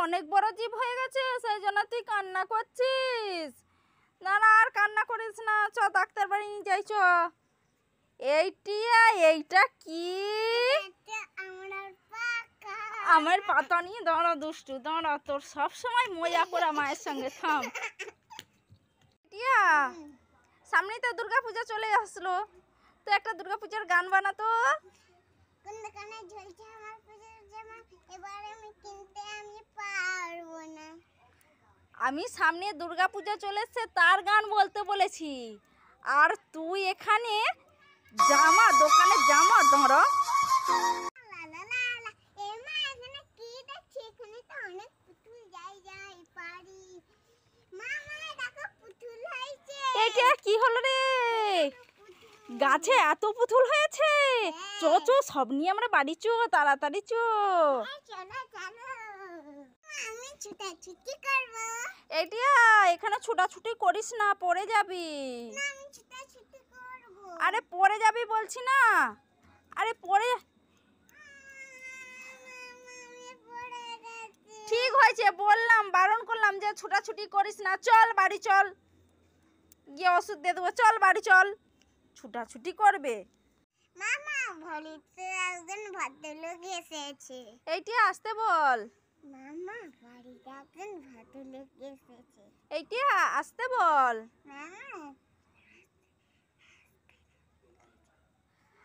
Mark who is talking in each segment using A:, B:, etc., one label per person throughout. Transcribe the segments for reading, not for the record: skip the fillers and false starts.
A: অনেক বড় জীব হয়ে গেছে, সেই জন্য তুই কান্না করছিস। না না, আর কান্না করিস না, চ ডাক্তার বাড়ি নিয়ে যাই চ। এইটা কি? আমার পাতা নিয়ে দাঁড়া দুষ্টু, দাঁড়া, তোর সব সময় মজা করা মায়ের সঙ্গে, থাম। টিয়া, সামনেই তো দুর্গা পূজা চলে আসলো, তো একটা দুর্গা পূজার গান বানাতো। আমি সামনে দুর্গা পূজা চলে এসছে তার গান বলতে বলেছি, আর তুই এখানে জামা দোকানে জামা দাঁড়া। এটা কি হলো রে? গাছে এত পুতুল হয়েছে? চো চো, সব নিয়ে আমরা বাড়ি চো, তাড়াতাড়ি চো। এইটা এখানে ছোটাছুটি করিস না, পড়ে যাবি। আরে পড়ে যাবি বলছি না, আরে পড়ে। ঠিক হয়েছে, বললাম, বারণ করলাম যে ছোটাছুটি করিস না, চল বাড়ি চল, গিয়ে ওষুধ দিয়ে দেবো, চল বাড়ি চল। ছুটাছুটি করবে।
B: মামা বাড়িতে একজন ভদ্রলোক এসেছে।
A: এইটি আসতে বল।
B: মামা বাড়িতে একজন ভদ্রলোক এসেছে।
A: এইটি আসতে বল।
B: মামা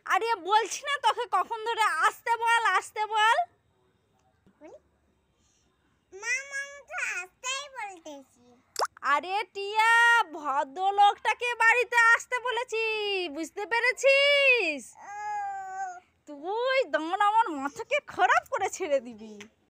A: আরে বলছি না তোকে কখন ধরে, আসতে বল আসতে বল।
B: মামা তো আসতেই বলতেছি।
A: আরে টিয়া, ভদ্রলোকটাকে বাড়িতে আসতে বলেছি, বুঝতে পেরেছিস? তুই দাঁড়, আমার মাথাকে খারাপ করে ছেড়ে দিবি।